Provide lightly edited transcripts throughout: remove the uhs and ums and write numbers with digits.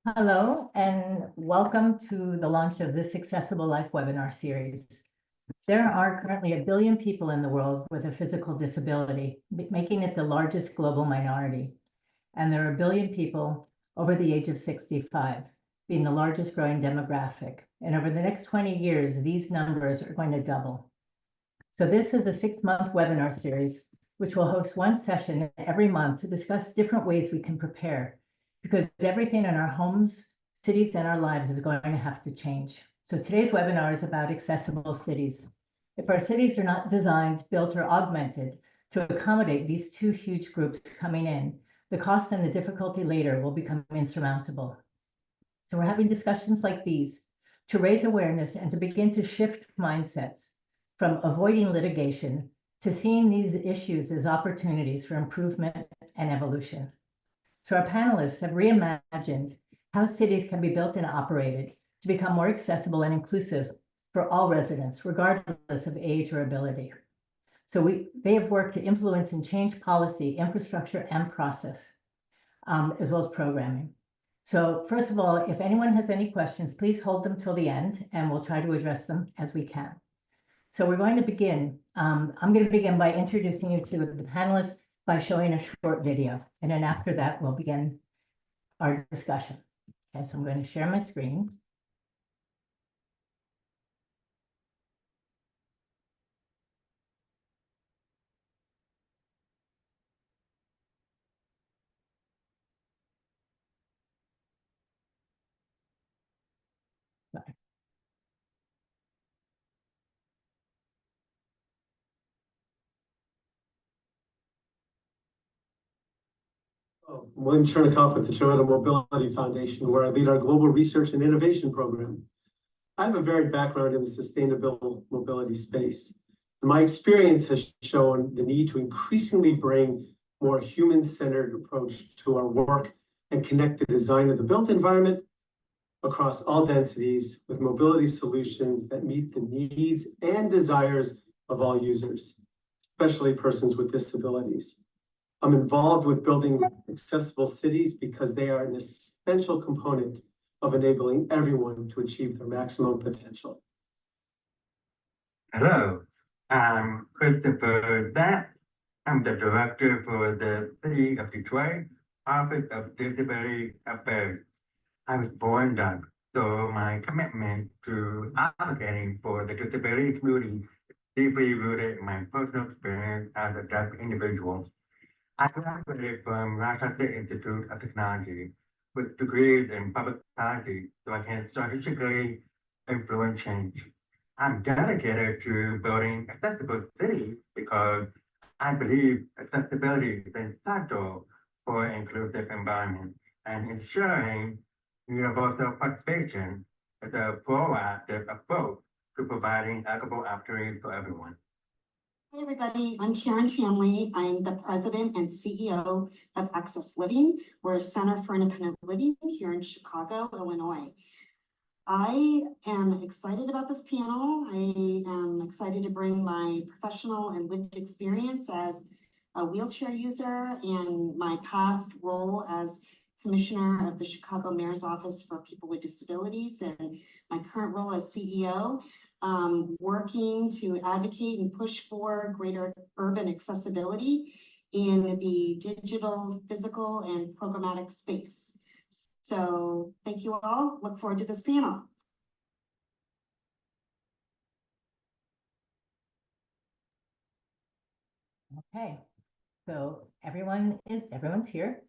Hello, and welcome to the launch of this Accessible Life webinar series. There are currently 1 billion people in the world with a physical disability, making it the largest global minority. And there are 1 billion people over the age of 65, being the largest growing demographic. And over the next 20 years, these numbers are going to double. So this is a 6-month webinar series, which will host one session every month to discuss different ways we can prepare, because everything in our homes, cities, and our lives is going to have to change. So today's webinar is about accessible cities. If our cities are not designed, built, or augmented to accommodate these two huge groups coming in, the cost and the difficulty later will become insurmountable. So we're having discussions like these to raise awareness and to begin to shift mindsets from avoiding litigation to seeing these issues as opportunities for improvement and evolution. So our panelists have reimagined how cities can be built and operated to become more accessible and inclusive for all residents, regardless of age or ability. So they have worked to influence and change policy, infrastructure, and process, as well as programming. So first of all, if anyone has any questions, please hold them till the end, and we'll try to address them as we can. So we're going to begin. I'm going to begin by introducing you to the panelists by showing a short video. And then after that, we'll begin our discussion. Okay, so I'm going to share my screen. William Chernikov with the Toronto Mobility Foundation, where I lead our global research and innovation program. I have a varied background in the sustainable mobility space. My experience has shown the need to increasingly bring more human-centered approach to our work and connect the design of the built environment across all densities with mobility solutions that meet the needs and desires of all users, especially persons with disabilities. I'm involved with building accessible cities because they are an essential component of enabling everyone to achieve their maximum potential. Hello, I'm Christopher Zack. I'm the director for the City of Detroit Office of Disability Affairs. I was born deaf, so my commitment to advocating for the disability community is deeply rooted in my personal experience as a deaf individual. I graduated from Rochester Institute of Technology with degrees in public policy so I can strategically influence change. I'm dedicated to building accessible cities because I believe accessibility is essential for inclusive environment and ensuring universal participation is a proactive approach to providing equitable opportunities for everyone. Hi, everybody. I'm Karen Tamley. I'm the president and CEO of Access Living. We're a center for independent living here in Chicago, Illinois. I am excited about this panel. I am excited to bring my professional and lived experience as a wheelchair user and my past role as commissioner of the Chicago Mayor's Office for People with Disabilities and my current role as CEO. Working to advocate and push for greater urban accessibility in the digital, physical, and programmatic space. So thank you all. Look forward to this panel. Okay, so everyone's here.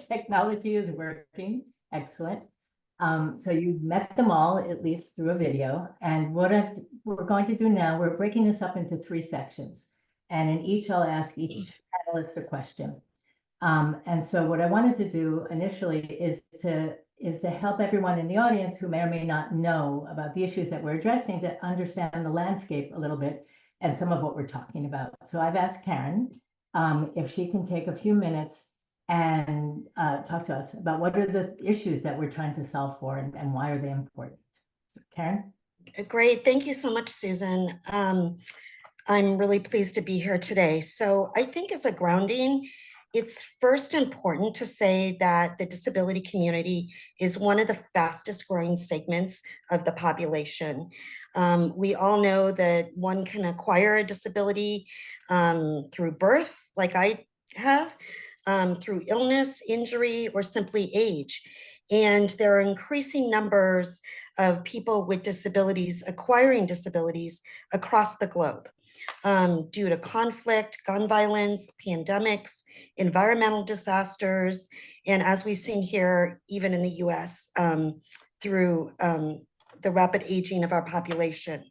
Technology is working. Excellent. So you've met them all, at least through a video. And we're going to do now, we're breaking this up into 3 sections. And in each, I'll ask each panelist a question. And so what I wanted to do initially is to help everyone in the audience who may or may not know about the issues that we're addressing to understand the landscape a little bit and some of what we're talking about. So I've asked Karen if she can take a few minutes and talk to us about what are the issues that we're trying to solve for and why are they important. So Karen? Great. Thank you so much, Susan. I'm really pleased to be here today. So I think as a grounding, It's first important to say that the disability community is one of the fastest growing segments of the population. We all know that one can acquire a disability through birth, like I have, through illness, injury, or simply age. And there are increasing numbers of people with disabilities acquiring disabilities across the globe due to conflict, gun violence, pandemics, environmental disasters, and as we've seen here, even in the US, through the rapid aging of our population.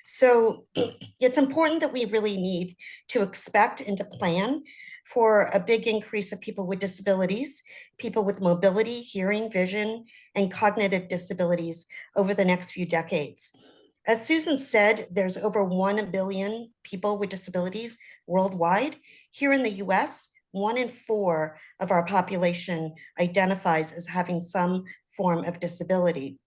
So it's important that we really need to expect and to plan for a big increase of people with disabilities, people with mobility, hearing, vision, and cognitive disabilities over the next few decades. As Susan said, there's over 1 billion people with disabilities worldwide. Here in the US, 1 in 4 of our population identifies as having some form of disability.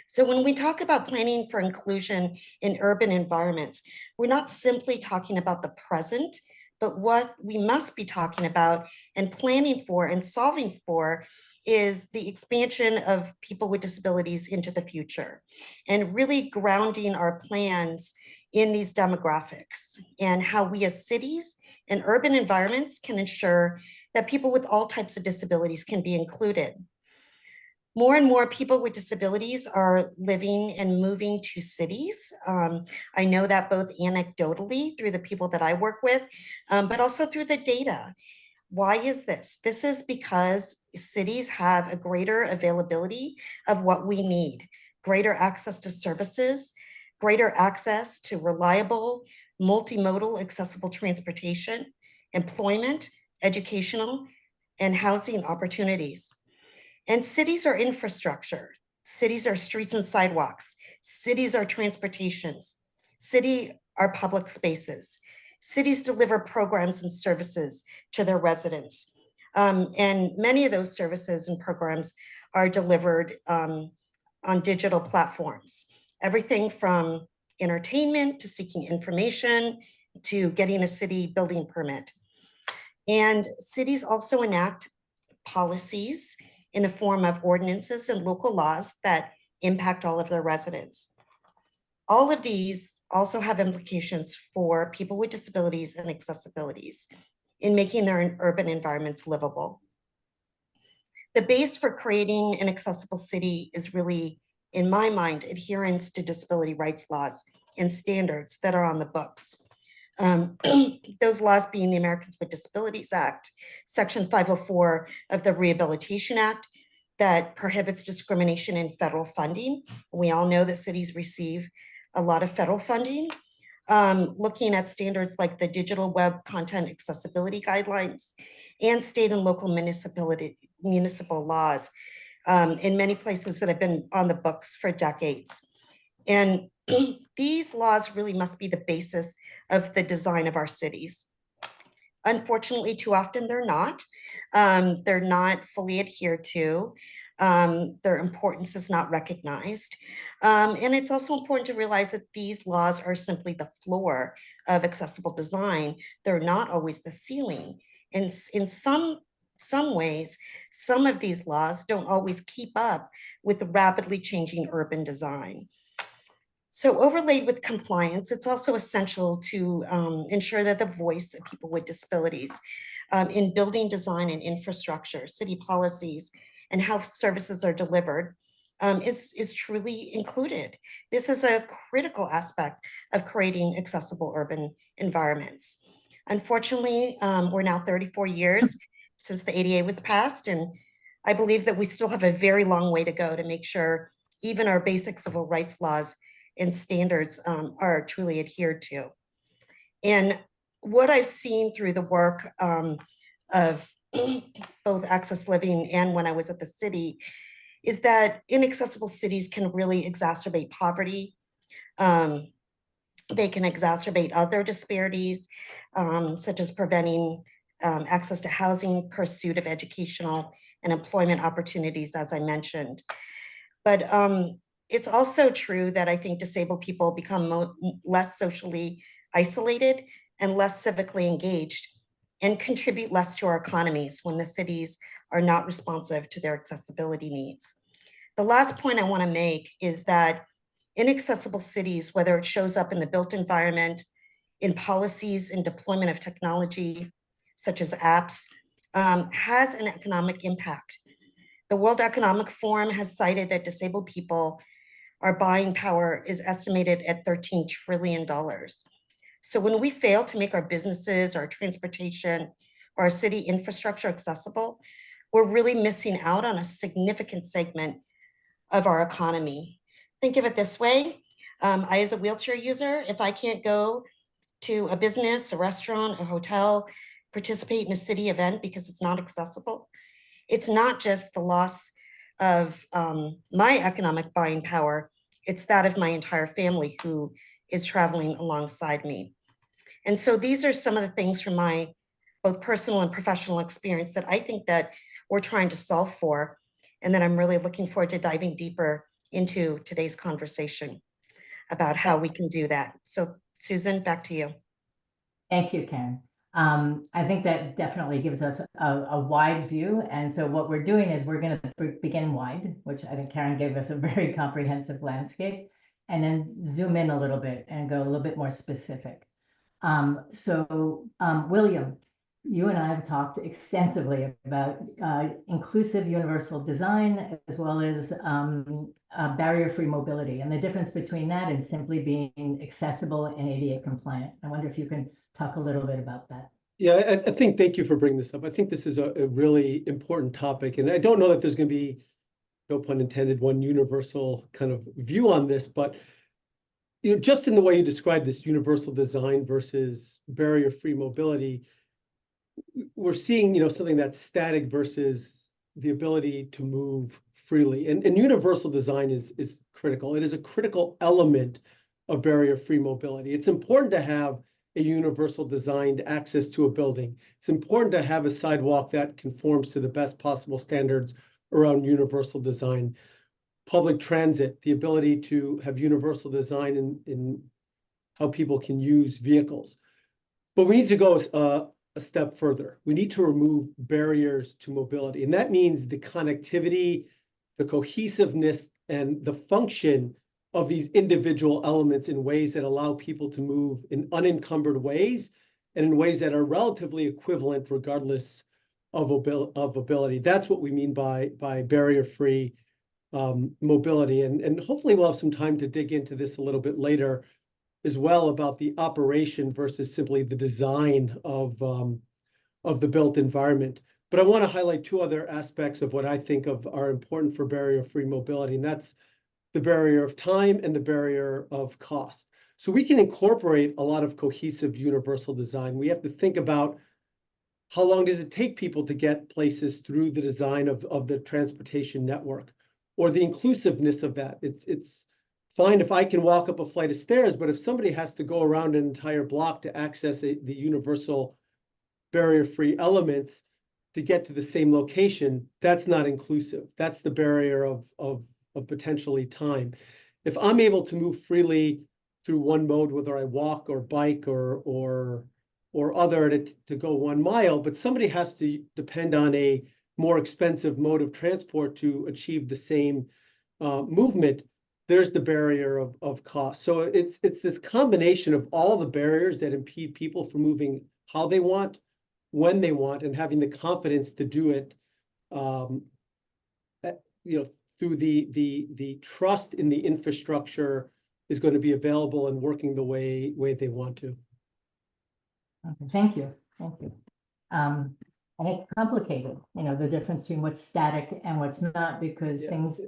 So when we talk about planning for inclusion in urban environments, we're not simply talking about the present, but what we must be talking about and planning for and solving for is the expansion of people with disabilities into the future and really grounding our plans in these demographics and how we as cities and urban environments can ensure that people with all types of disabilities can be included. More and more people with disabilities are living and moving to cities. I know that both anecdotally through the people that I work with, but also through the data. Why is this? This is because cities have a greater availability of what we need, greater access to services, greater access to reliable, multimodal, accessible transportation, employment, educational, and housing opportunities. And cities are infrastructure. Cities are streets and sidewalks. Cities are transportations. City are public spaces. Cities deliver programs and services to their residents. And many of those services and programs are delivered on digital platforms. Everything from entertainment to seeking information to getting a city building permit. And cities also enact policies in the form of ordinances and local laws that impact all of their residents. All of these also have implications for people with disabilities and accessibilities in making their urban environments livable. The base for creating an accessible city is really, in my mind, adherence to disability rights laws and standards that are on the books. Those laws being the Americans with Disabilities Act, Section 504 of the Rehabilitation Act that prohibits discrimination in federal funding. We all know that cities receive a lot of federal funding. Looking at standards like the Digital Web Content Accessibility Guidelines and state and local municipal laws in many places that have been on the books for decades. And these laws really must be the basis of the design of our cities. Unfortunately, too often they're not. They're not fully adhered to. Their importance is not recognized. And it's also important to realize that these laws are simply the floor of accessible design. They're not always the ceiling. And in some ways, some of these laws don't always keep up with the rapidly changing urban design. So overlaid with compliance, it's also essential to ensure that the voice of people with disabilities in building design and infrastructure, city policies, and how services are delivered is truly included. This is a critical aspect of creating accessible urban environments. Unfortunately, we're now 34 years since the ADA was passed, and I believe that we still have a very long way to go to make sure even our basic civil rights laws and standards are truly adhered to. And what I've seen through the work of both Access Living and when I was at the city is that inaccessible cities can really exacerbate poverty. They can exacerbate other disparities, such as preventing access to housing, pursuit of educational and employment opportunities, as I mentioned. But it's also true that I think disabled people become less socially isolated and less civically engaged and contribute less to our economies when the cities are not responsive to their accessibility needs. The last point I want to make is that inaccessible cities, whether it shows up in the built environment, in policies and deployment of technology, such as apps, has an economic impact. The World Economic Forum has cited that disabled people, our buying power is estimated at $13 trillion. So when we fail to make our businesses, our transportation, or our city infrastructure accessible, we're really missing out on a significant segment of our economy. Think of it this way. I, as a wheelchair user, if I can't go to a business, a restaurant, a hotel, participate in a city event because it's not accessible, it's not just the loss of my economic buying power, it's that of my entire family who is traveling alongside me. And so these are some of the things from my both personal and professional experience that I think that we're trying to solve for, and that I'm really looking forward to diving deeper into today's conversation about how we can do that. So Susan, back to you. Thank you, Karen. I think that definitely gives us a wide view. And so what we're doing is we're going to begin wide, which I think Karen gave us a very comprehensive landscape, and then zoom in a little bit and go a little bit more specific. William, you and I have talked extensively about inclusive universal design, as well as barrier-free mobility, and the difference between that and simply being accessible and ADA compliant. I wonder if you can talk a little bit about that. Yeah, I think, thank you for bringing this up. I think this is a really important topic, and I don't know that there's going to be, no pun intended, one universal kind of view on this, but just in the way you described this universal design versus barrier-free mobility, we're seeing, something that's static versus the ability to move freely. And universal design is critical. It is a critical element of barrier-free mobility. It's important to have a universal designed access to a building. It's important to have a sidewalk that conforms to the best possible standards around universal design. Public transit, the ability to have universal design in how people can use vehicles. But we need to go a step further. We need to remove barriers to mobility. And that means the connectivity, the cohesiveness, and the function of these individual elements in ways that allow people to move in unencumbered ways and in ways that are relatively equivalent regardless of ability. That's what we mean by barrier-free mobility. And hopefully we'll have some time to dig into this a little bit later as well, about the operation versus simply the design of the built environment. But I want to highlight two other aspects of what I think of are important for barrier-free mobility, and that's the barrier of time and the barrier of cost. So we can incorporate a lot of cohesive universal design. We have to think about how long does it take people to get places through the design of the transportation network, or the inclusiveness of that. It's fine if I can walk up a flight of stairs, but if somebody has to go around an entire block to access the universal barrier-free elements to get to the same location, that's not inclusive. That's the barrier of potentially time. If I'm able to move freely through one mode, whether I walk or bike or other to go 1 mile, but somebody has to depend on a more expensive mode of transport to achieve the same movement, there's the barrier of cost. So it's this combination of all the barriers that impede people from moving how they want, when they want, and having the confidence to do it, through the trust in the infrastructure is going to be available and working the way they want to. Okay, thank you. And it's complicated, the difference between what's static and what's not, because things.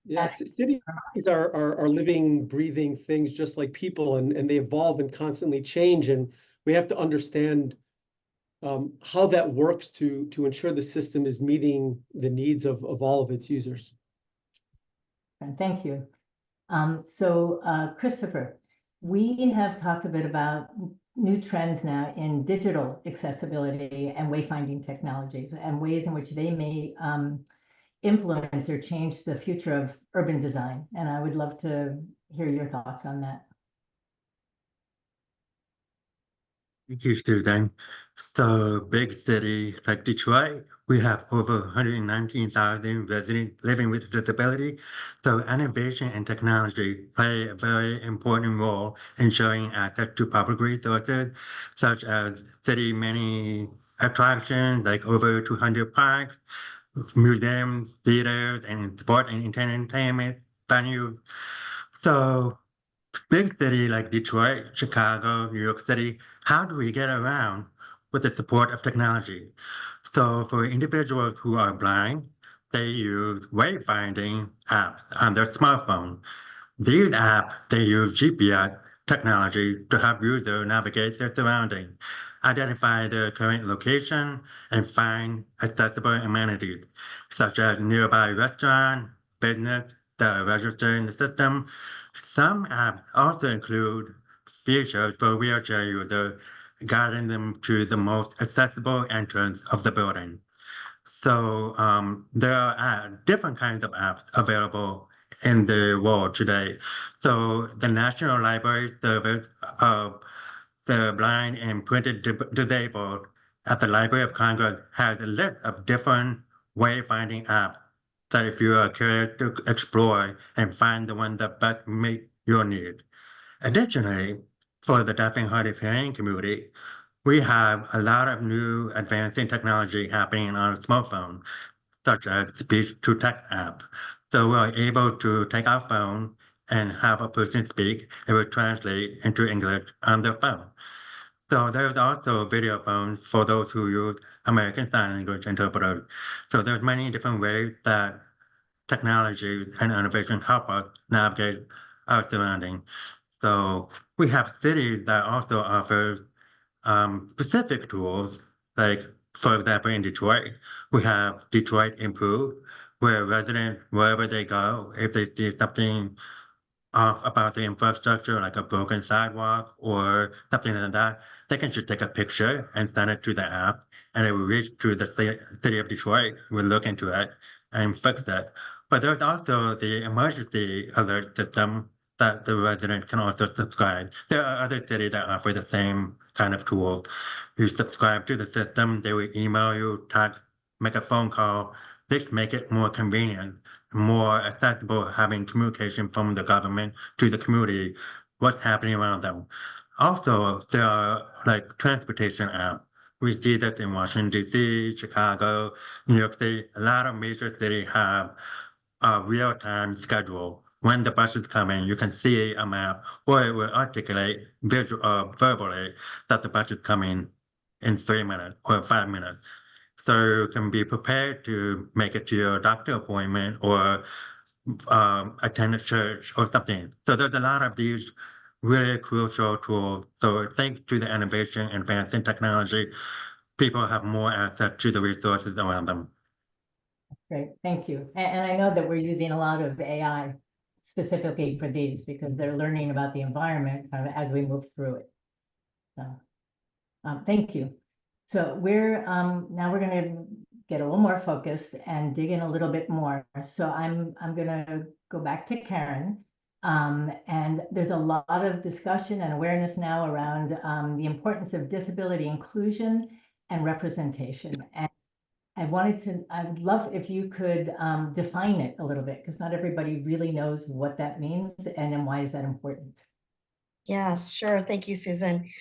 Yes, cities are living, breathing things just like people, and they evolve and constantly change, and we have to understand how that works to ensure the system is meeting the needs of all of its users. Thank you. Christopher, we have talked a bit about new trends now in digital accessibility and wayfinding technologies and ways in which they may influence or change the future of urban design. And I would love to hear your thoughts on that. Thank you, Susan. So big city like Detroit, we have over 119,000 residents living with disability. So innovation and technology play a very important role in ensuring access to public resources, such as city many attractions like over 200 parks, museums, theaters, and sport and entertainment venues. So big city like Detroit, Chicago, New York City, how do we get around with the support of technology? So for individuals who are blind, they use wayfinding apps on their smartphone. These apps, they use GPS technology to help users navigate their surroundings, identify their current location, and find accessible amenities, such as nearby restaurant, business that are registered in the system. Some apps also include features for wheelchair users, guiding them to the most accessible entrance of the building. So there are different kinds of apps available in the world today. So the National Library Service of the Blind and Printed Disabled at the Library of Congress has a list of different wayfinding apps that if you are curious to explore and find the one that best meets your needs. Additionally, for the deaf and hard of hearing community, we have a lot of new advancing technology happening on our smartphone, such as speech-to-text app. So we're able to take our phone and have a person speak, it will translate into English on their phone. So there's also video phones for those who use American Sign Language interpreters. So there's many different ways that technology and innovation help us navigate our surroundings. So we have cities that also offer specific tools, like for example in Detroit, we have Detroit Improve, where residents, wherever they go, if they see something off about the infrastructure, like a broken sidewalk or something like that, they can just take a picture and send it to the app, and it will reach to the city of Detroit, will look into it and fix it. But there's also the emergency alert system that the resident can also subscribe. There are other cities that offer the same kind of tool. You subscribe to the system, they will email you, text, make a phone call. This make it more convenient, more accessible, having communication from the government to the community, what's happening around them. Also, there are like transportation apps. We see that in Washington, D.C., Chicago, New York City, a lot of major cities have a real-time schedule. When the bus is coming, you can see a map, or it will articulate verbally that the bus is coming in 3 minutes or 5 minutes. So you can be prepared to make it to your doctor appointment or attend a church or something. So there's a lot of these really crucial tools. So thanks to the innovation and advancing technology, people have more access to the resources around them. Great, thank you. And I know that we're using a lot of AI specifically for these because they're learning about the environment kind of as we move through it. So, thank you. So now we're going to get a little more focused and dig in a little bit more. So I'm going to go back to Karen. And there's a lot of discussion and awareness now around the importance of disability inclusion and representation. And I would love if you could define it a little bit, because not everybody really knows what that means and then why is that important? Yes, sure. Thank you, Susan.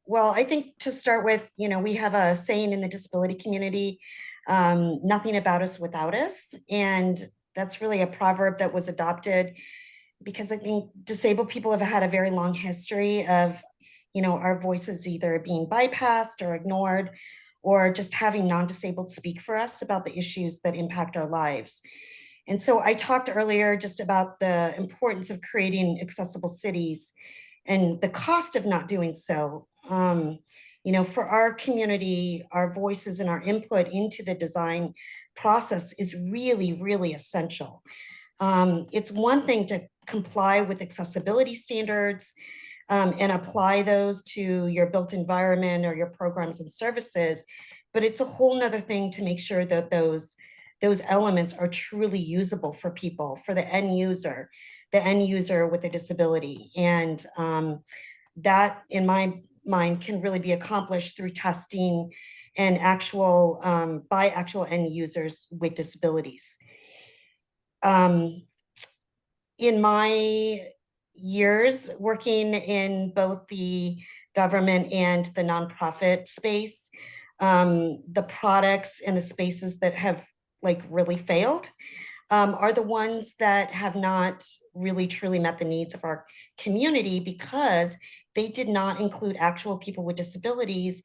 Well, I think to start with, we have a saying in the disability community, nothing about us without us. And that's really a proverb that was adopted because I think disabled people have had a very long history of, our voices either being bypassed or ignored, or just having non-disabled speak for us about the issues that impact our lives. And so I talked earlier just about the importance of creating accessible cities and the cost of not doing so. For our community, our voices and our input into the design process is really, really essential. It's one thing to comply with accessibility standards and apply those to your built environment or your programs and services, but it's a whole nother thing to make sure that those elements are truly usable for people, for the end user with a disability. And that, in my mind can really be accomplished through testing and actual by actual end users with disabilities. In my years working in both the government and the nonprofit space, the products and the spaces that have like really failed are the ones that have not really truly met the needs of our community because they did not include actual people with disabilities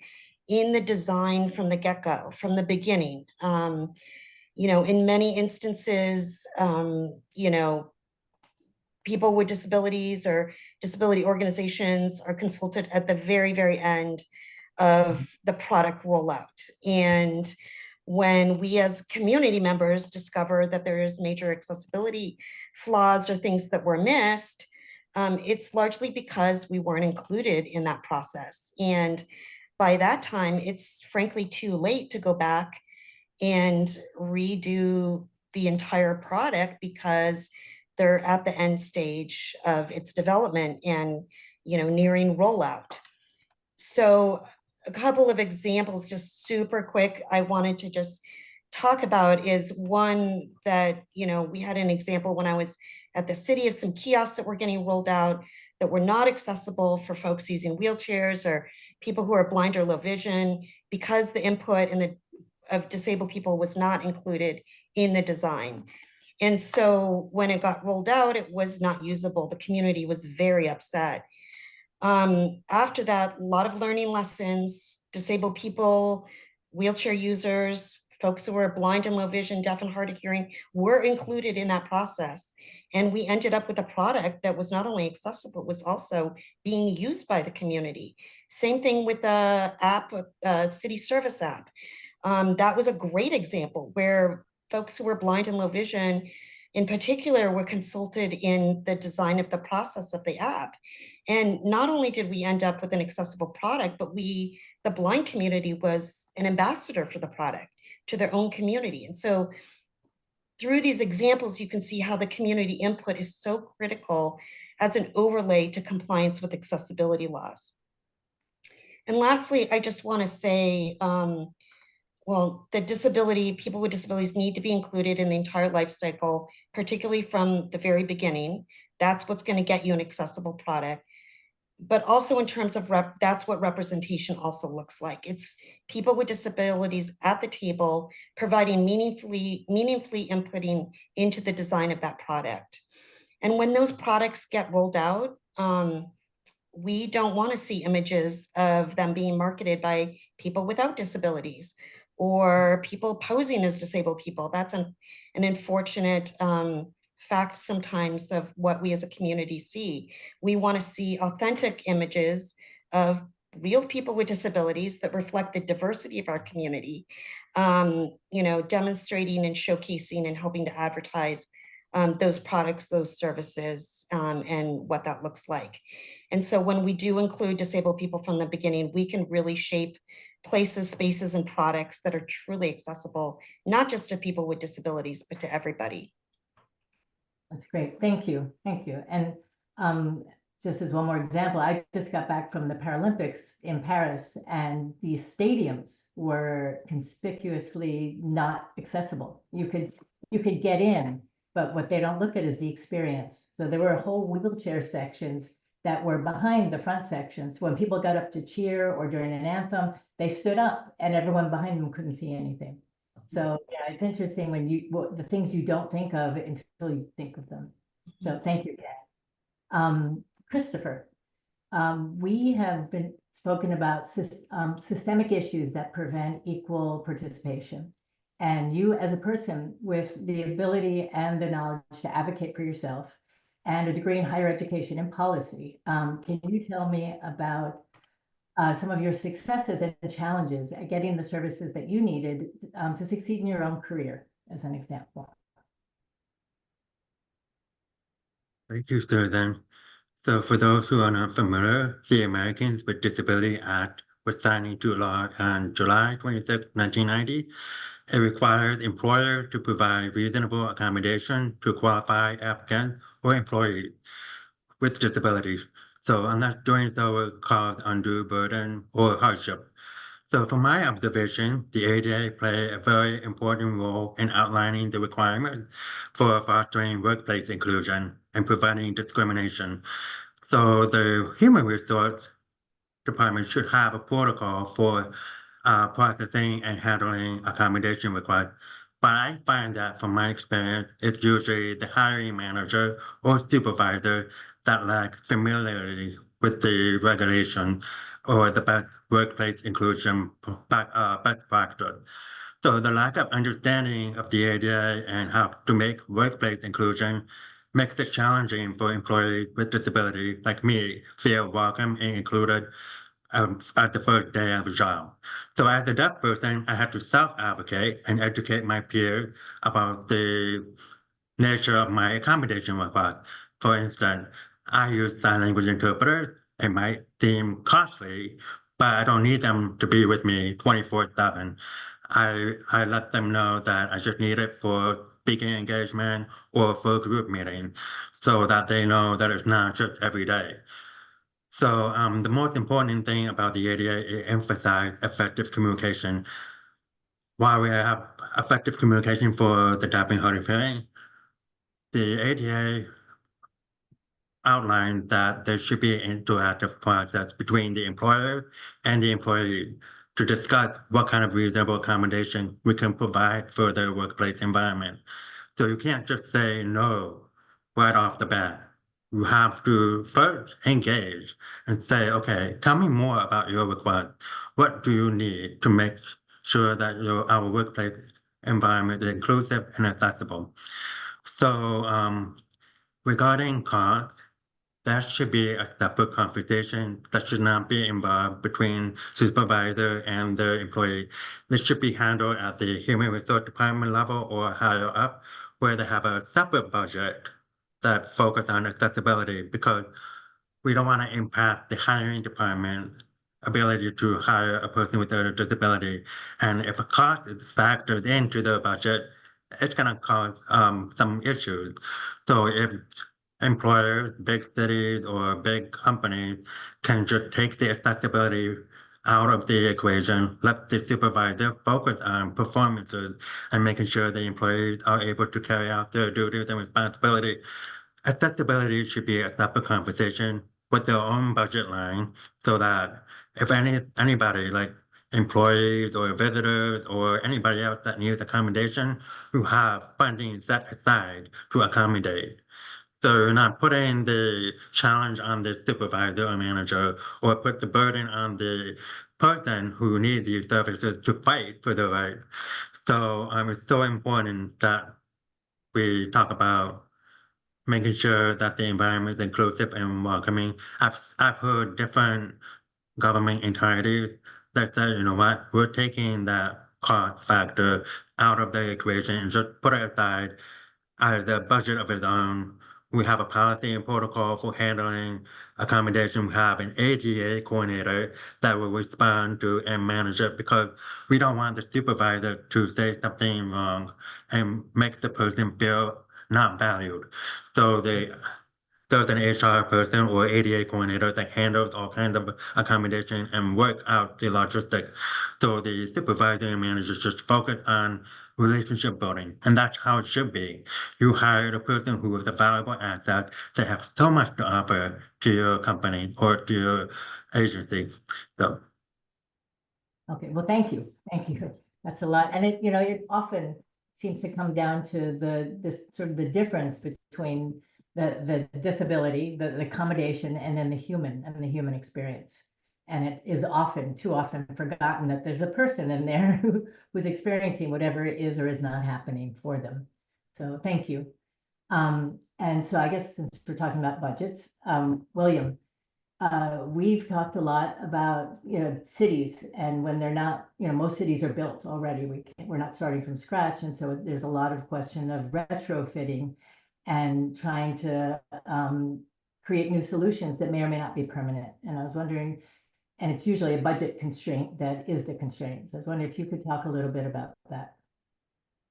in the design from the get-go, from the beginning. You know, in many instances, you know, people with disabilities or disability organizations are consulted at the very, very end of the product rollout. And when we as community members discover that there is major accessibility flaws or things that were missed, it's largely because we weren't included in that process. And by that time, it's frankly too late to go back and redo the entire product because they're at the end stage of its development and, you know, nearing rollout. So a couple of examples, just super quick, I wanted to just talk about is one that, you know, we had an example when I was at the city of some kiosks that were getting rolled out that were not accessible for folks using wheelchairs or people who are blind or low vision because the input and the of disabled people was not included in the design. And so when it got rolled out, it was not usable. The community was very upset. After that, a lot of learning lessons, disabled people, wheelchair users, folks who were blind and low vision, deaf and hard of hearing were included in that process. And we ended up with a product that was not only accessible, was also being used by the community. Same thing with the app, city service app. That was a great example where folks who were blind and low vision in particular were consulted in the design of the process of the app. And not only did we end up with an accessible product, but the blind community was an ambassador for the product to their own community. And so through these examples, you can see how the community input is so critical as an overlay to compliance with accessibility laws. And lastly, I just want to say, well, people with disabilities need to be included in the entire life cycle, particularly from the very beginning. That's what's going to get you an accessible product. But also in terms of that's what representation also looks like. It's people with disabilities at the table, providing meaningfully inputting into the design of that product. And when those products get rolled out, we don't want to see images of them being marketed by people without disabilities or people posing as disabled people. That's an unfortunate fact sometimes of what we as a community see. We want to see authentic images of real people with disabilities that reflect the diversity of our community, you know, demonstrating and showcasing and helping to advertise those products, those services, and what that looks like. And so when we do include disabled people from the beginning, we can really shape places, spaces, and products that are truly accessible, not just to people with disabilities, but to everybody. That's great. Thank you. Thank you. And just as one more example, I just got back from the Paralympics in Paris, and the stadiums were conspicuously not accessible. You could get in, but what they don't look at is the experience. So there were whole wheelchair sections that were behind the front sections. When people got up to cheer or during an anthem, they stood up and everyone behind them couldn't see anything. So yeah, it's interesting when the things you don't think of until you think of them. So thank you, Kat. Christopher, we have been spoken about systemic issues that prevent equal participation. And you as a person with the ability and the knowledge to advocate for yourself and a degree in higher education and policy, can you tell me about some of your successes and the challenges at getting the services that you needed to succeed in your own career, as an example? Thank you, Susan. So for those who are not familiar, the Americans with Disability Act was signed into law on July 26, 1990. It requires employers to provide reasonable accommodation to qualified applicants or employees with disabilities So unless doing so will cause undue burden or hardship. So from my observation, the ADA play a very important role in outlining the requirements for fostering workplace inclusion and preventing discrimination. So the Human Resource Department should have a protocol for processing and handling accommodation requests. But I find that from my experience, it's usually the hiring manager or supervisor that lacks familiarity with the regulation or the best workplace inclusion best practice. So the lack of understanding of the ADA and how to make workplace inclusion makes it challenging for employees with disabilities like me feel welcome and included at the first day of the job. So as a deaf person, I had to self-advocate and educate my peers about the nature of my accommodation request. For instance, I use sign language interpreters. It might seem costly, but I don't need them to be with me 24/7. I let them know that I just need it for speaking engagement or for group meetings so that they know that it's not just every day. So the most important thing about the ADA is emphasize effective communication. While we have effective communication for the deaf and hard of hearing, the ADA outlined that there should be an interactive process between the employer and the employee to discuss what kind of reasonable accommodation we can provide for their workplace environment. So you can't just say no right off the bat. You have to first engage and say, okay, tell me more about your request. What do you need to make sure that our workplace environment is inclusive and accessible? So regarding cost, that should be a separate conversation that should not be involved between supervisor and the employee. This should be handled at the Human Resource Department level or higher up, where they have a separate budget that focus on accessibility, because we don't want to impact the hiring department's ability to hire a person with a disability. And if a cost is factored into the budget, it's going to cause some issues. So if employers, big cities or big companies can just take the accessibility out of the equation, let the supervisor focus on performances and making sure the employees are able to carry out their duties and responsibility. Accessibility should be a separate conversation with their own budget line so that if anybody like employees or visitors or anybody else that needs accommodation, who have funding set aside to accommodate. So you're not putting the challenge on the supervisor or manager or put the burden on the person who needs these services to fight for the right. So it's so important that we talk about making sure that the environment is inclusive and welcoming. I've heard different government entities that say, you know what, we're taking that cost factor out of the equation and just put it aside as a budget of its own. We have a policy and protocol for handling accommodation. We have an ADA coordinator that will respond to and manage it, because we don't want the supervisor to say something wrong and make the person feel not valued. So there's an HR person or ADA coordinator that handles all kinds of accommodation and work out the logistics. So the supervisor and manager just focus on relationship building, and that's how it should be. You hire a person who is a valuable asset that has so much to offer to your company or to your agency. So Okay, well, thank you. Thank you. That's a lot. And it often seems to come down to this sort of the difference between the disability, the accommodation, and then the human experience. And it is too often forgotten that there's a person in there who's experiencing whatever it is or is not happening for them. So thank you. And so I guess since we're talking about budgets, William, we've talked a lot about, cities, and when they're not, most cities are built already. We're not starting from scratch. And so there's a lot of question of retrofitting and trying to create new solutions that may or may not be permanent. And I was wondering, and it's usually a budget constraint that is the constraint. So I was wondering if you could talk a little bit about that.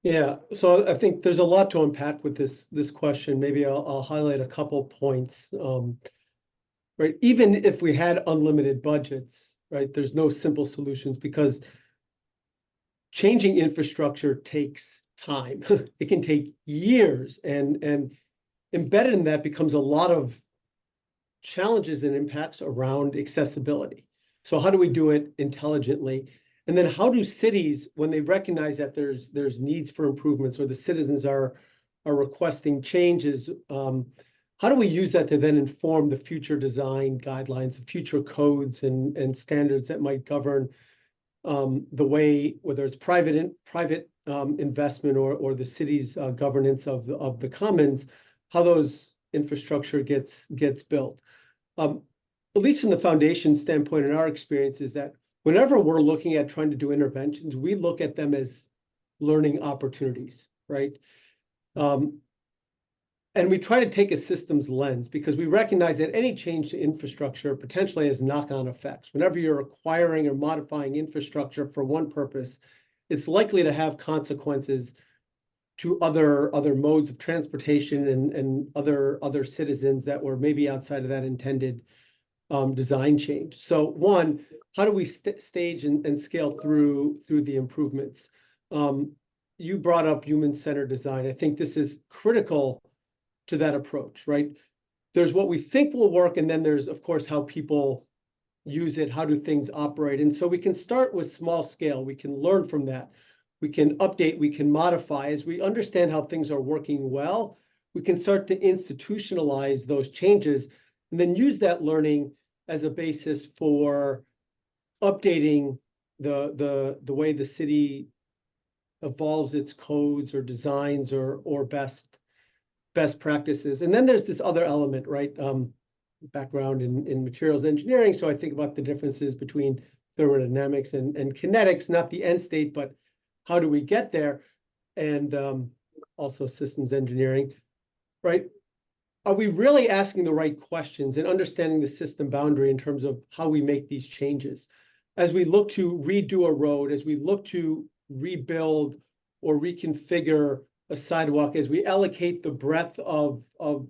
Yeah, so I think there's a lot to unpack with this question. Maybe I'll highlight a couple points. right? Even if we had unlimited budgets, right, there's no simple solutions because changing infrastructure takes time. It can take years, and embedded in that becomes a lot of challenges and impacts around accessibility. So how do we do it intelligently? And then how do cities, when they recognize that there's needs for improvements or the citizens are requesting changes, how do we use that to then inform the future design guidelines, the future codes and standards that might govern the way, whether it's private investment or the city's governance of the commons, how those infrastructure gets built. At least from the foundation standpoint, in our experience, is that whenever we're looking at trying to do interventions, we look at them as learning opportunities, right? And we try to take a systems lens because we recognize that any change to infrastructure potentially has knock-on effects. Whenever you're acquiring or modifying infrastructure for one purpose, it's likely to have consequences to other modes of transportation and other citizens that were maybe outside of that intended design change. So one, how do we stage and scale through the improvements? You brought up human-centered design. I think this is critical to that approach, right? There's what we think will work, and then there's, of course, how people use it, how do things operate. And so we can start with small scale. We can learn from that. We can update, we can modify. As we understand how things are working well, we can start to institutionalize those changes and then use that learning as a basis for updating the way the city evolves its codes or designs or best practices. And then there's this other element, right? Background in materials engineering. So I think about the differences between thermodynamics and kinetics, not the end state, but how do we get there? And also systems engineering, right? Are we really asking the right questions and understanding the system boundary in terms of how we make these changes? As we look to redo a road, as we look to rebuild or reconfigure a sidewalk, as we allocate the breadth of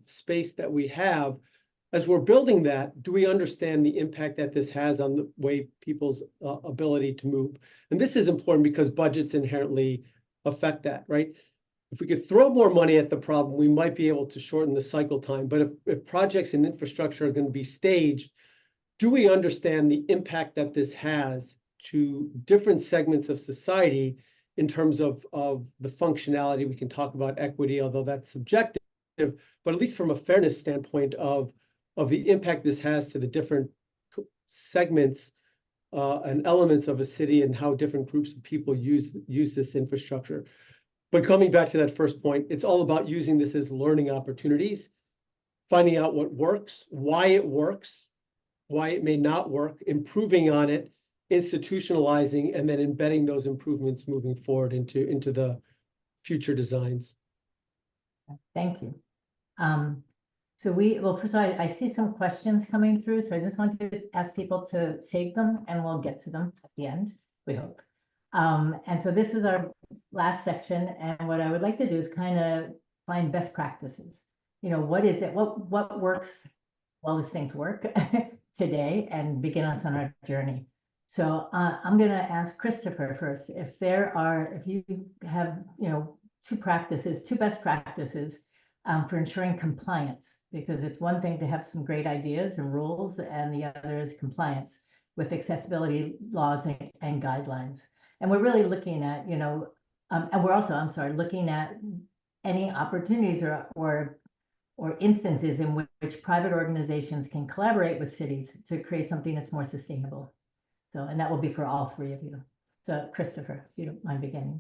space that we have, as we're building that, do we understand the impact that this has on the way people's ability to move? And this is important because budgets inherently affect that, right? If we could throw more money at the problem, we might be able to shorten the cycle time. But if projects and infrastructure are going to be staged, do we understand the impact that this has to different segments of society in terms of the functionality? We can talk about equity, although that's subjective, but at least from a fairness standpoint of the impact this has to the different segments and elements of a city and how different groups of people use this infrastructure. But coming back to that first point, it's all about using this as learning opportunities, finding out what works, why it may not work, improving on it, institutionalizing, and then embedding those improvements moving forward into the future designs. Thank you. Well, first of all, I see some questions coming through, so I just want to ask people to save them and we'll get to them at the end, we hope. And so this is our last section, and what I would like to do is kind of find best practices. You know, what is it? What works well as things work today, and begin us on our journey. So I'm going to ask Christopher first if you have, two best practices for ensuring compliance, because it's one thing to have some great ideas and rules, and the other is compliance with accessibility laws and guidelines. And we're really looking at, and we're also, looking at any opportunities or instances in which private organizations can collaborate with cities to create something that's more sustainable. So, and that will be for all three of you. So Christopher, if you don't mind beginning.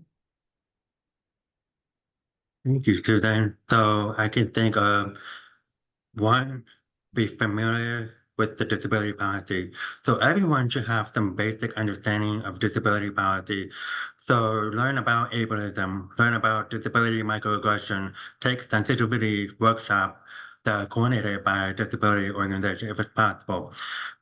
Thank you, Susan. So I can think of one, be familiar with the disability policy. So everyone should have some basic understanding of disability policy. So learn about ableism, learn about disability microaggression, take sensitivity workshop that are coordinated by a disability organization if it's possible.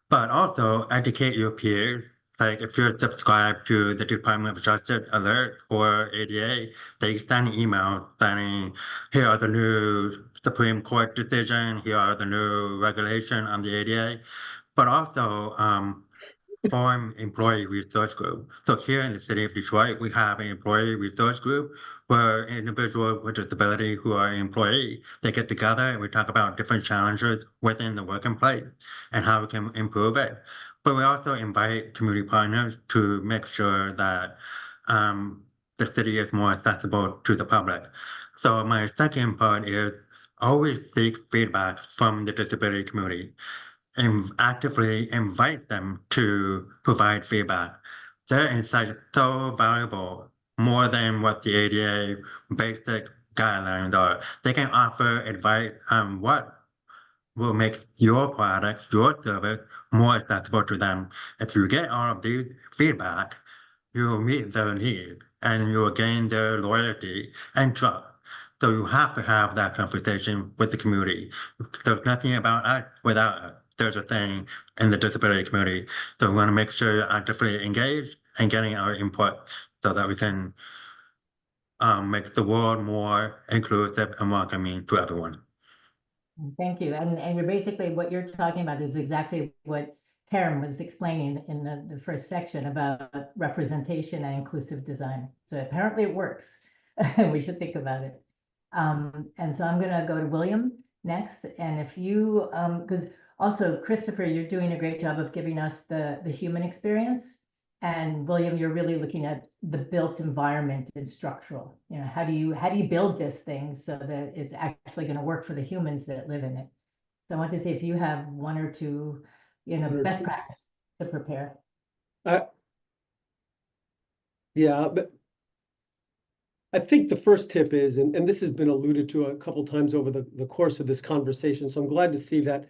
But also educate your peers Like if you're subscribed to the Department of Justice Alert or ADA, they send emails saying, here are the new Supreme Court decision, here are the new regulation on the ADA, but also form employee resource group. So here in the city of Detroit, we have an employee resource group where individuals with disability who are employee, they get together and we talk about different challenges within the working place and how we can improve it. But we also invite community partners to make sure that the city is more accessible to the public. So my second part is always seek feedback from the disability community and actively invite them to provide feedback. Their insight is so valuable, more than what the ADA basic guidelines are. They can offer advice on what will make your product, your service more accessible to them. If you get all of these feedback, you will meet their needs and you will gain their loyalty and trust. So you have to have that conversation with the community. There's nothing about us without us. There's a thing in the disability community. So we want to make sure you're actively engaged and getting our input so that we can make the world more inclusive and welcoming to everyone. Thank you. And you're basically, what you're talking about is exactly what Karen was explaining in the first section about representation and inclusive design. So apparently it works. We should think about it. And so I'm gonna go to William next. And if you, because also Christopher, you're doing a great job of giving us the human experience. And William, you're really looking at the built environment and structural. You know, how do you build this thing so that it's actually going to work for the humans that live in it? So I want to see if you have one or two, best practice to prepare. Yeah, but I think the first tip is, and this has been alluded to a couple times over the course of this conversation, so I'm glad to see that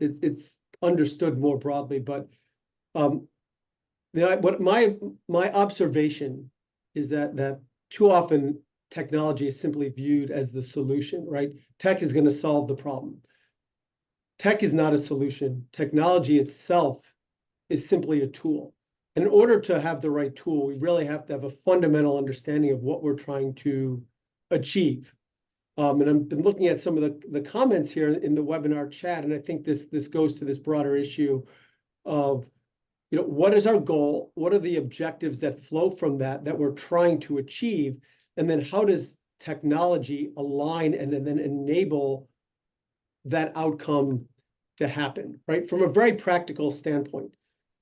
it's understood more broadly, but what my observation is that too often technology is simply viewed as the solution, right? Tech is going to solve the problem. Tech is not a solution. Technology itself is simply a tool. In order to have the right tool, we really have to have a fundamental understanding of what we're trying to achieve. And I've been looking at some of the comments here in the webinar chat, and I think this goes to this broader issue of, what is our goal? What are the objectives that flow from that we're trying to achieve? And then how does technology align and then enable that outcome to happen, right? From a very practical standpoint,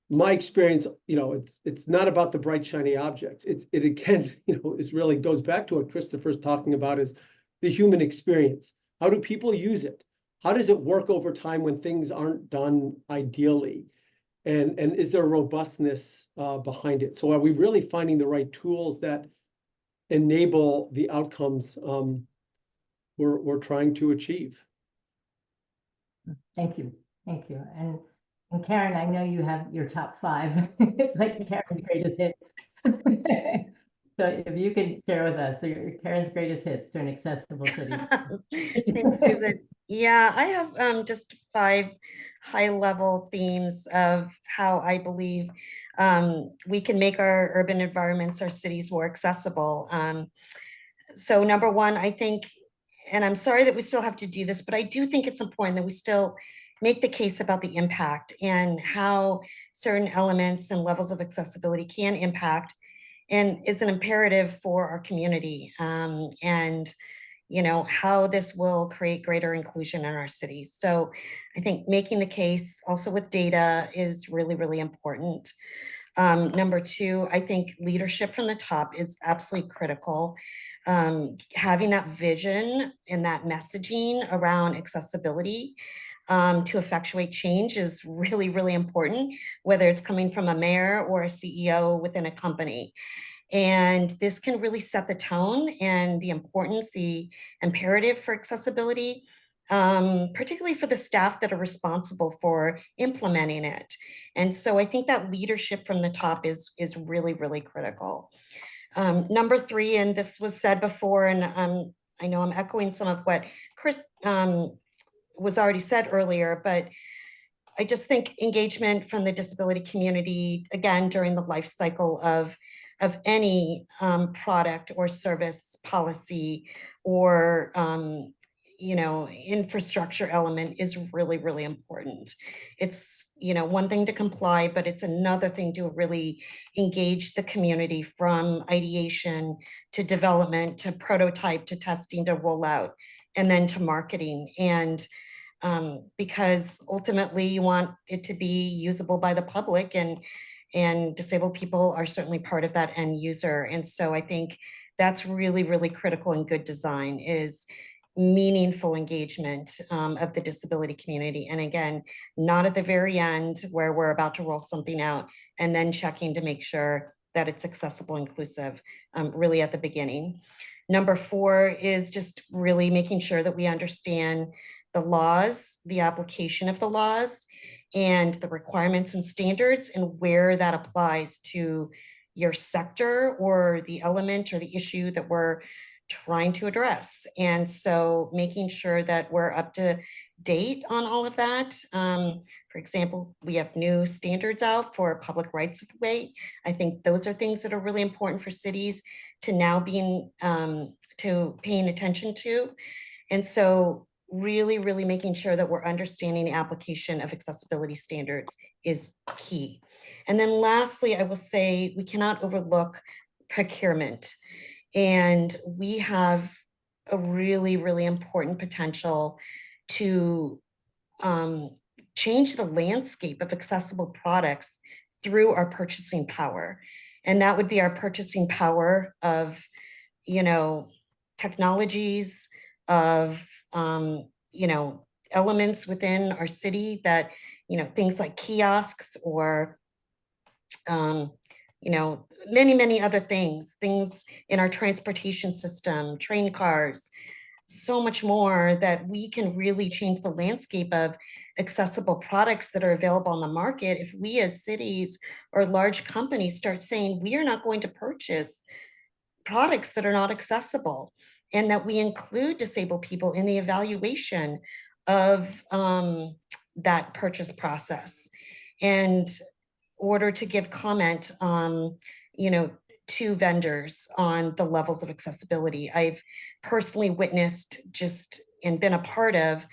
my experience, it's not about the bright, shiny objects. It again, is really goes back to what Christopher's talking about, is the human experience. How do people use it? How does it work over time when things aren't done ideally? And is there robustness behind it? So are we really finding the right tools that enable the outcomes we're trying to achieve? Thank you. And Karen, I know you have your top 5. It's like Karen's greatest hits. So if you can share with us Karen's greatest hits to an accessible city. Thanks, Susan. Yeah, I have just 5 high-level themes of how I believe we can make our urban environments, our cities more accessible. So number 1, I think, and I'm sorry that we still have to do this, but I do think it's important that we still make the case about the impact and how certain elements and levels of accessibility can impact and is an imperative for our community, and how this will create greater inclusion in our cities. So I think making the case also with data is really, really important. Number 2, I think leadership from the top is absolutely critical. Having that vision and that messaging around accessibility to effectuate change is really, really important, whether it's coming from a mayor or a CEO within a company. And this can really set the tone and the importance, the imperative for accessibility, particularly for the staff that are responsible for implementing it. And so I think that leadership from the top is really, really critical. Number 3, and this was said before, and I know I'm echoing some of what Chris was already said earlier, but I just think engagement from the disability community, again, during the life cycle of any product or service policy or infrastructure element is really, really important. It's, one thing to comply, but it's another thing to really engage the community from ideation to development to prototype to testing to rollout and then to marketing. And because ultimately you want it to be usable by the public, and disabled people are certainly part of that end user. And so I think that's really, really critical in good design is meaningful engagement of the disability community. And again, not at the very end where we're about to roll something out and then checking to make sure that it's accessible, inclusive, really at the beginning. Number 4 is just really making sure that we understand the laws, the application of the laws, and the requirements and standards, and where that applies to your sector or the element or the issue that we're trying to address. And so making sure that we're up to date on all of that. For example, we have new standards out for public rights of way. I think those are things that are really important for cities to now being to paying attention to. And so really, really making sure that we're understanding the application of accessibility standards is key. And then lastly, I will say we cannot overlook procurement. And we have a really, really important potential to change the landscape of accessible products through our purchasing power. And that would be our purchasing power of, technologies, of, elements within our city that, things like kiosks or, many, many other things in our transportation system, train cars, so much more that we can really change the landscape of accessible products that are available on the market. If we as cities or large companies start saying, we are not going to purchase products that are not accessible, and that we include disabled people in the evaluation of that purchase process, and order to give comment to vendors on the levels of accessibility. I've personally witnessed and been a part of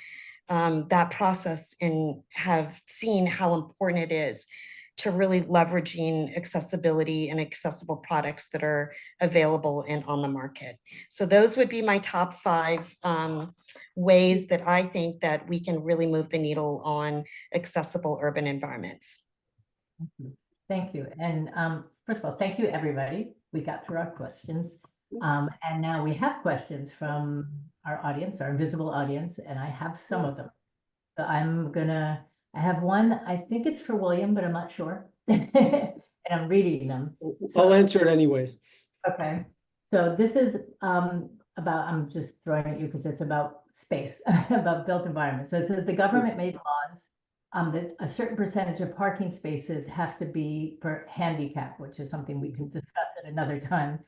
that process, and have seen how important it is to really leveraging accessibility and accessible products that are available and on the market. So those would be my top 5 ways that I think that we can really move the needle on accessible urban environments. Thank you. And first of all, thank you, everybody. We got through our questions. And now we have questions from our audience, our invisible audience, and I have some of them. So I have one, I think it's for William, but I'm not sure. And I'm reading them. I'll answer it anyways. Okay. So this is I'm just throwing at you because it's about space, about built environment. So it says the government made laws that a certain percentage of parking spaces have to be for handicap, which is something we can discuss at another time.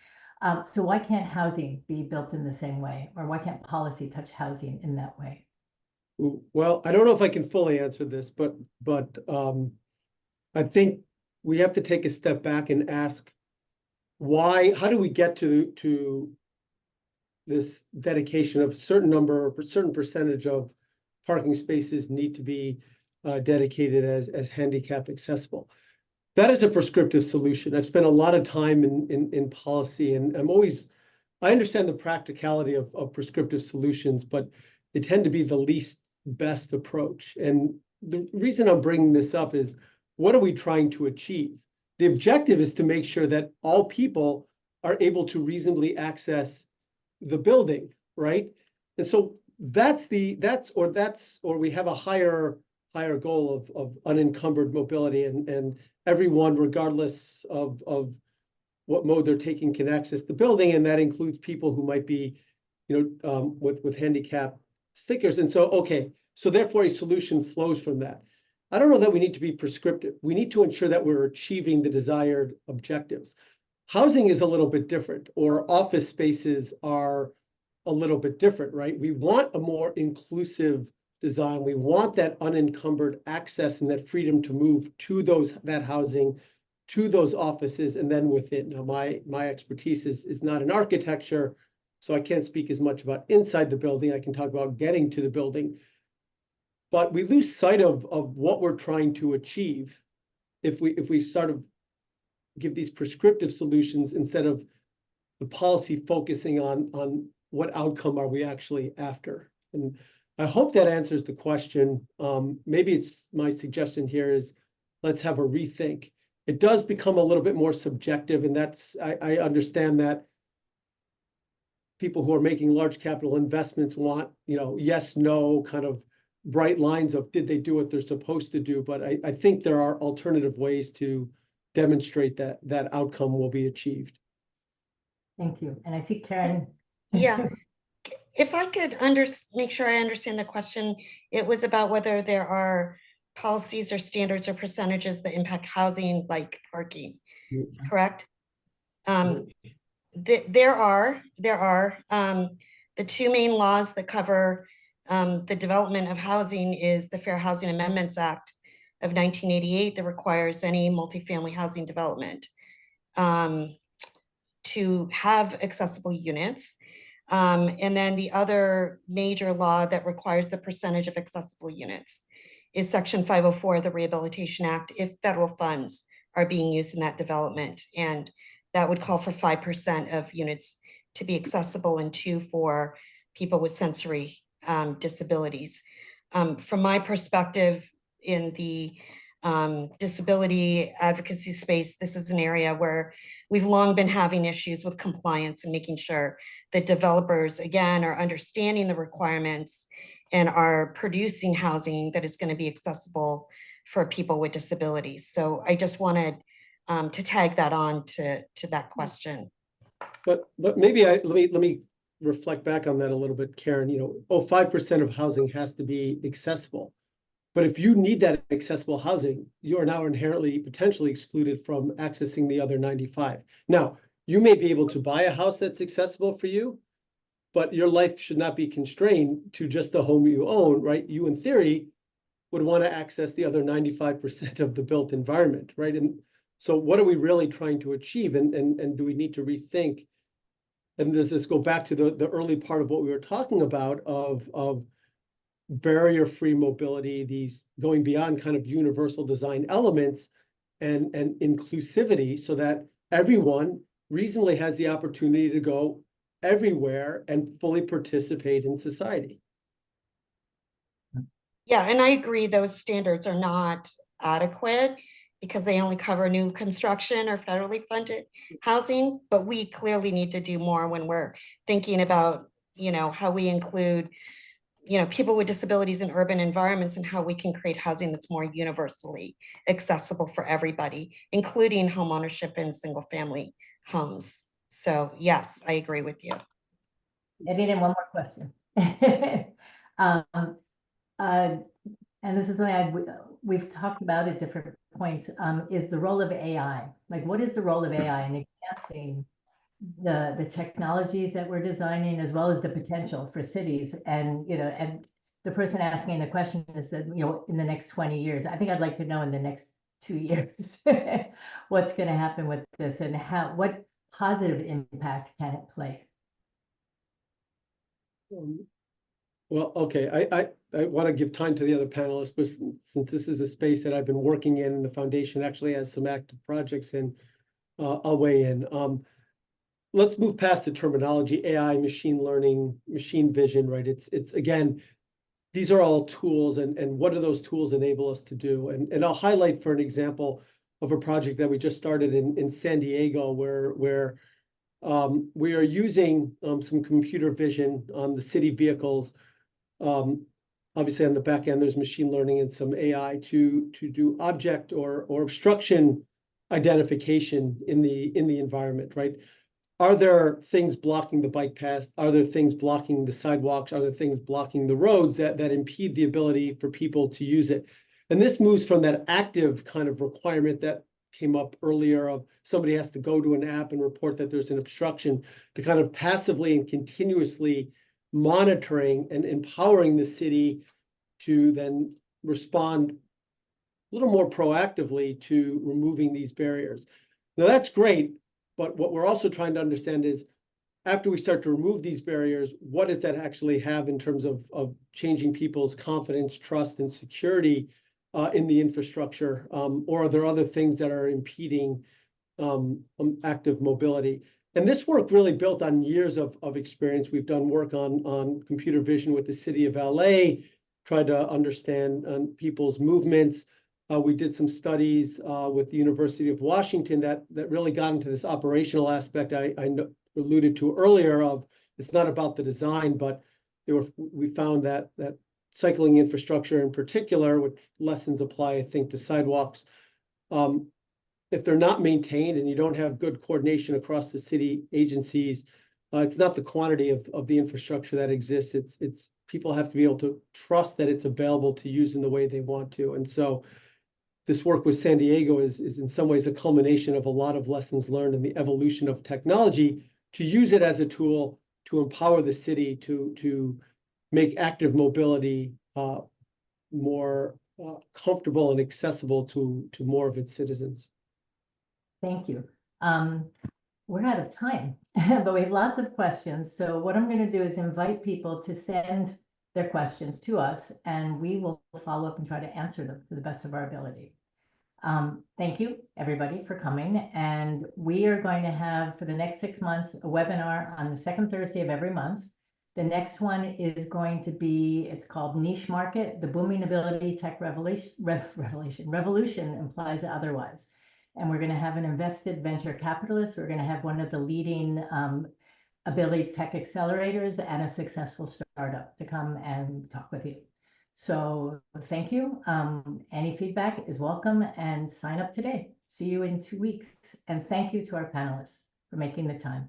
So why can't housing be built in the same way? Or why can't policy touch housing in that way? Well, I don't know if I can fully answer this, but I think we have to take a step back and ask how do we get to this dedication of certain percentage of parking spaces need to be dedicated as handicap accessible. That is a prescriptive solution. I've spent a lot of time in policy, and I understand the practicality of prescriptive solutions, but they tend to be the least best approach. And the reason I'm bringing this up is, what are we trying to achieve? The objective is to make sure that all people are able to reasonably access the building, right? And so or we have a higher goal of unencumbered mobility, and everyone, regardless of what mode they're taking, can access the building, and that includes people who might be, with handicap stickers. And so therefore a solution flows from that. I don't know that we need to be prescriptive. We need to ensure that we're achieving the desired objectives. Housing is a little bit different, or office spaces are a little bit different, right? We want a more inclusive design. We want that unencumbered access and that freedom to move to that housing, to those offices, and then within. Now, my expertise is not in architecture, so I can't speak as much about inside the building. I can talk about getting to the building. But we lose sight of what we're trying to achieve if we sort of give these prescriptive solutions instead of the policy focusing on what outcome are we actually after. And I hope that answers the question. Maybe it's my suggestion here is let's have a rethink. It does become a little bit more subjective, and I understand that people who are making large capital investments want, yes, no, kind of bright lines of did they do what they're supposed to do. But I think there are alternative ways to demonstrate that outcome will be achieved. Thank you. And I see Karen. Yeah. If I could make sure I understand the question, it was about whether there are policies or standards or percentages that impact housing, like parking, correct? There are the two main laws that cover the development of housing is the Fair Housing Amendments Act of 1988 that requires any multifamily housing development to have accessible units. And then the other major law that requires the percentage of accessible units is Section 504 of the Rehabilitation Act if federal funds are being used in that development. And that would call for 5% of units to be accessible and 2% for people with sensory disabilities. From my perspective in the disability advocacy space, this is an area where we've long been having issues with compliance and making sure that developers, again, are understanding the requirements and are producing housing that is going to be accessible for people with disabilities. So I just wanted to tag that on to that question. But maybe let me reflect back on that a little bit, Karen. 5% of housing has to be accessible. But if you need that accessible housing, you are now inherently potentially excluded from accessing the other 95. Now, you may be able to buy a house that's accessible for you, but your life should not be constrained to just the home you own, right? You, in theory, would want to access the other 95% of the built environment, right? And so what are we really trying to achieve? And do we need to rethink? And does this go back to the early part of what we were talking about of barrier-free mobility, these going beyond kind of universal design elements and inclusivity so that everyone reasonably has the opportunity to go everywhere and fully participate in society. Yeah, and I agree those standards are not adequate because they only cover new construction or federally funded housing, but we clearly need to do more when we're thinking about, how we include people with disabilities in urban environments and how we can create housing that's more universally accessible for everybody, including homeownership in single family homes. So yes, I agree with you. I need in one more question. And this is something we've talked about at different points, is the role of AI. Like, what is the role of AI in advancing the technologies that we're designing, as well as the potential for cities? And, and the person asking the question is that, in the next 20 years, I think I'd like to know in the next 2 years, what's going to happen with this and what positive impact can it play? Well, okay, I want to give time to the other panelists, but since this is a space that I've been working in, the foundation actually has some active projects in, I'll weigh in. Let's move past the terminology, AI, machine learning, machine vision, right? It's again, these are all tools, and what do those tools enable us to do? And I'll highlight for an example of a project that we just started in San Diego, where we are using some computer vision on the city vehicles. Obviously on the back end, there's machine learning and some AI to do object or obstruction identification in the environment, right? Are there things blocking the bike path? Are there things blocking the sidewalks? Are there things blocking the roads that impede the ability for people to use it? And this moves from that active kind of requirement that came up earlier of somebody has to go to an app and report that there's an obstruction to kind of passively and continuously monitoring and empowering the city to then respond a little more proactively to removing these barriers. Now that's great, but what we're also trying to understand is after we start to remove these barriers, what does that actually have in terms of changing people's confidence, trust, and security in the infrastructure? Or are there other things that are impeding active mobility? And this work really built on years of experience. We've done work on computer vision with the city of LA, tried to understand people's movements. We did some studies with the University of Washington that really got into this operational aspect I alluded to earlier of it's not about the design, but we found that cycling infrastructure in particular, which lessons apply, I think, to sidewalks, if they're not maintained and you don't have good coordination across the city agencies, it's not the quantity of the infrastructure that exists. It's people have to be able to trust that it's available to use in the way they want to. And so this work with San Diego is in some ways a culmination of a lot of lessons learned in the evolution of technology to use it as a tool to empower the city to make active mobility more comfortable and accessible to more of its citizens. Thank you. We're out of time, but we have lots of questions. So what I'm going to do is invite people to send their questions to us, and we will follow up and try to answer them to the best of our ability. Thank you, everybody, for coming. And we are going to have, for the next 6 months, a webinar on the second Thursday of every month. The next one is going to be, it's called Niche Market, the Booming Ability Tech Revolution implies otherwise. And we're going to have an invested venture capitalist. We're going to have one of the leading ability tech accelerators and a successful startup to come and talk with you. So thank you. Any feedback is welcome, and sign up today. See you in 2 weeks. And thank you to our panelists for making the time.